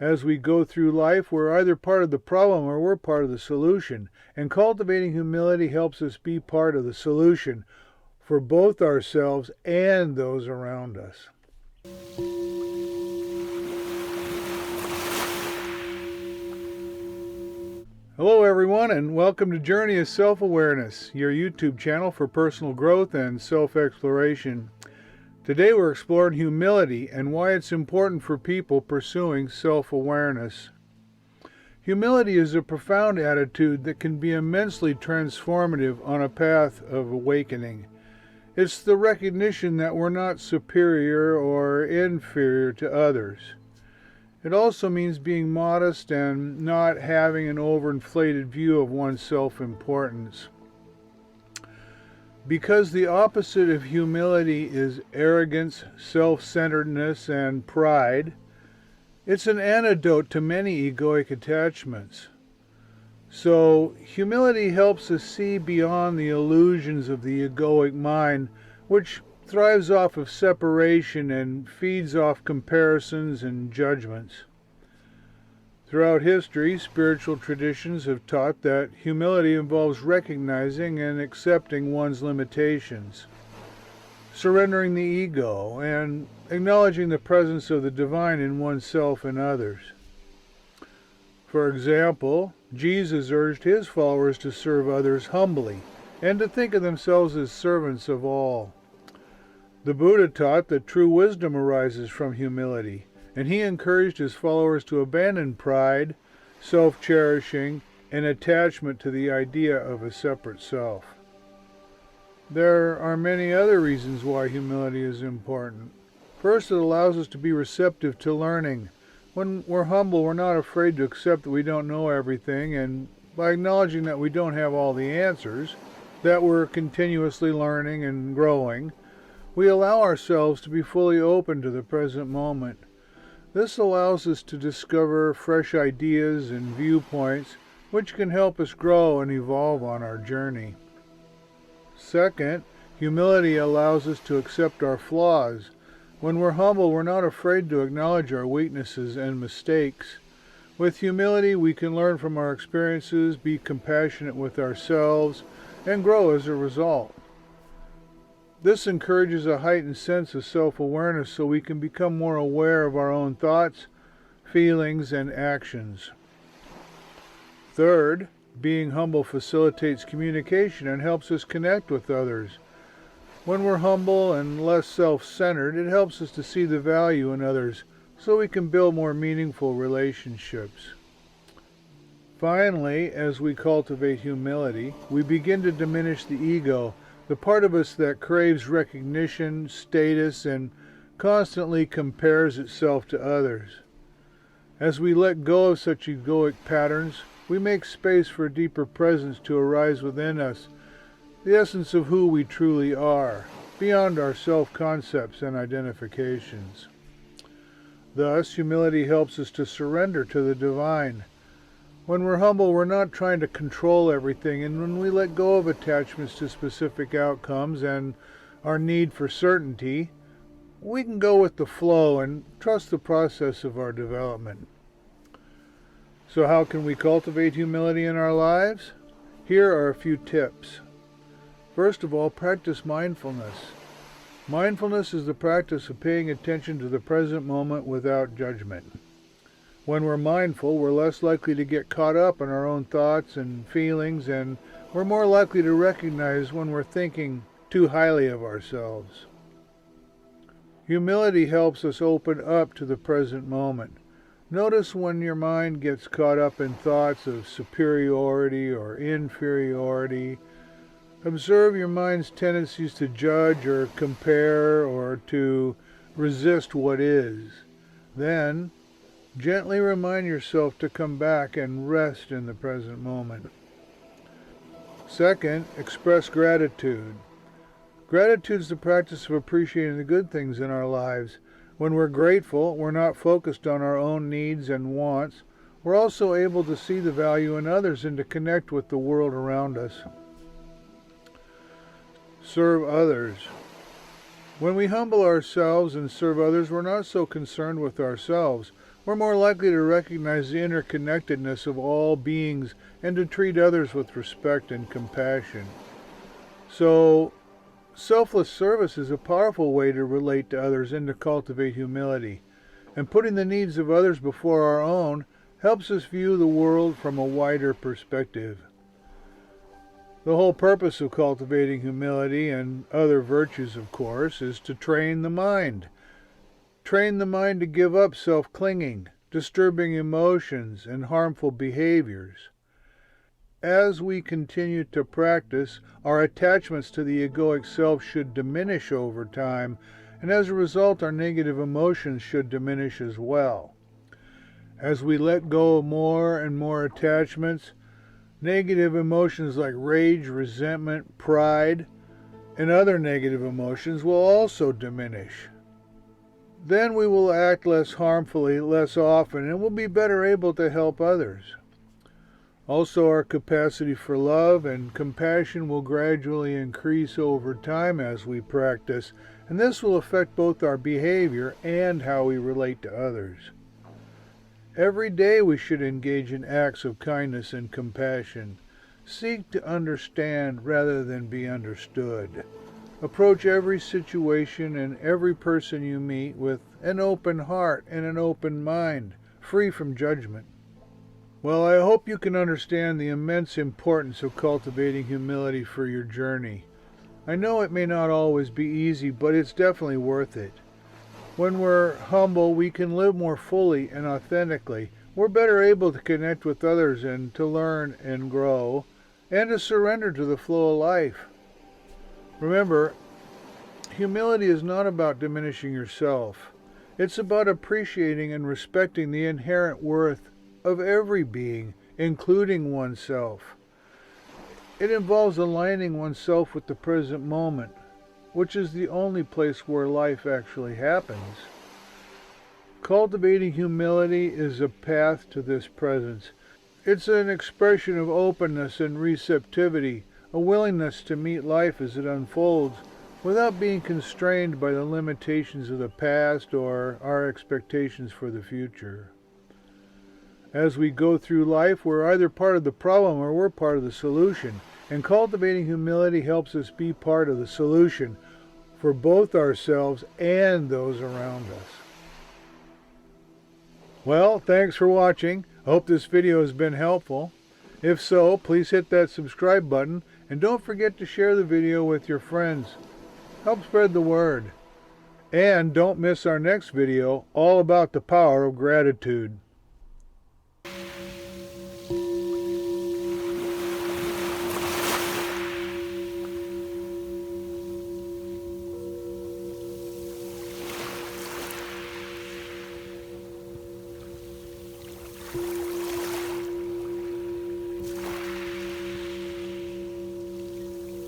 As we go through life, we're either part of the problem or we're part of the solution. And cultivating humility helps us be part of the solution for both ourselves and those around us. Hello everyone, and welcome to Journey of Self-Awareness, your YouTube channel for personal growth and self-exploration. Today we're exploring humility and why it's important for people pursuing self-awareness. Humility is a profound attitude that can be immensely transformative on a path of awakening. It's the recognition that we're not superior or inferior to others. It also means being modest and not having an overinflated view of one's self-importance. Because the opposite of humility is arrogance, self-centeredness, and pride, it's an antidote to many egoic attachments. So, humility helps us see beyond the illusions of the egoic mind, which thrives off of separation and feeds off comparisons and judgments. Throughout history, spiritual traditions have taught that humility involves recognizing and accepting one's limitations, surrendering the ego, and acknowledging the presence of the divine in oneself and others. For example, Jesus urged his followers to serve others humbly and to think of themselves as servants of all. The Buddha taught that true wisdom arises from humility, and he encouraged his followers to abandon pride, self-cherishing, and attachment to the idea of a separate self. There are many other reasons why humility is important. First, it allows us to be receptive to learning. When we're humble, we're not afraid to accept that we don't know everything, and by acknowledging that we don't have all the answers, that we're continuously learning and growing, we allow ourselves to be fully open to the present moment. This allows us to discover fresh ideas and viewpoints which can help us grow and evolve on our journey. Second, humility allows us to accept our flaws. When we're humble, we're not afraid to acknowledge our weaknesses and mistakes. With humility, we can learn from our experiences, be compassionate with ourselves, and grow as a result. This encourages a heightened sense of self-awareness so we can become more aware of our own thoughts, feelings, and actions. Third, being humble facilitates communication and helps us connect with others. When we're humble and less self-centered, it helps us to see the value in others so we can build more meaningful relationships. Finally, as we cultivate humility, we begin to diminish the ego, the part of us that craves recognition, status, and constantly compares itself to others. As we let go of such egoic patterns, we make space for a deeper presence to arise within us, the essence of who we truly are, beyond our self-concepts and identifications. Thus, humility helps us to surrender to the divine. When we're humble, we're not trying to control everything, and when we let go of attachments to specific outcomes and our need for certainty, we can go with the flow and trust the process of our development. So how can we cultivate humility in our lives? Here are a few tips. First of all, practice mindfulness. Mindfulness is the practice of paying attention to the present moment without judgment. When we're mindful, we're less likely to get caught up in our own thoughts and feelings, and we're more likely to recognize when we're thinking too highly of ourselves. Humility helps us open up to the present moment. Notice when your mind gets caught up in thoughts of superiority or inferiority. Observe your mind's tendencies to judge or compare or to resist what is. Then, gently remind yourself to come back and rest in the present moment. Second, express gratitude. Gratitude is the practice of appreciating the good things in our lives. When we're grateful, we're not focused on our own needs and wants. We're also able to see the value in others and to connect with the world around us. Serve others. When we humble ourselves and serve others, we're not so concerned with ourselves. We're more likely to recognize the interconnectedness of all beings and to treat others with respect and compassion. So, selfless service is a powerful way to relate to others and to cultivate humility. And putting the needs of others before our own helps us view the world from a wider perspective. The whole purpose of cultivating humility and other virtues, of course, is to train the mind. Train the mind to give up self-clinging, disturbing emotions, and harmful behaviors. As we continue to practice, our attachments to the egoic self should diminish over time, and as a result, our negative emotions should diminish as well. As we let go of more and more attachments, negative emotions like rage, resentment, pride, and other negative emotions will also diminish. Then we will act less harmfully, less often, and will be better able to help others. Also, our capacity for love and compassion will gradually increase over time as we practice, and this will affect both our behavior and how we relate to others. Every day we should engage in acts of kindness and compassion. Seek to understand rather than be understood. Approach every situation and every person you meet with an open heart and an open mind, free from judgment. Well, I hope you can understand the immense importance of cultivating humility for your journey. I know it may not always be easy, but it's definitely worth it. When we're humble, we can live more fully and authentically. We're better able to connect with others and to learn and grow, and to surrender to the flow of life. Remember, humility is not about diminishing yourself. It's about appreciating and respecting the inherent worth of every being, including oneself. It involves aligning oneself with the present moment, which is the only place where life actually happens. Cultivating humility is a path to this presence. It's an expression of openness and receptivity, a willingness to meet life as it unfolds without being constrained by the limitations of the past or our expectations for the future. As we go through life, we're either part of the problem or we're part of the solution. And cultivating humility helps us be part of the solution for both ourselves and those around us. Well, thanks for watching. I hope this video has been helpful. If so, please hit that subscribe button and don't forget to share the video with your friends. Help spread the word. And don't miss our next video all about the power of gratitude.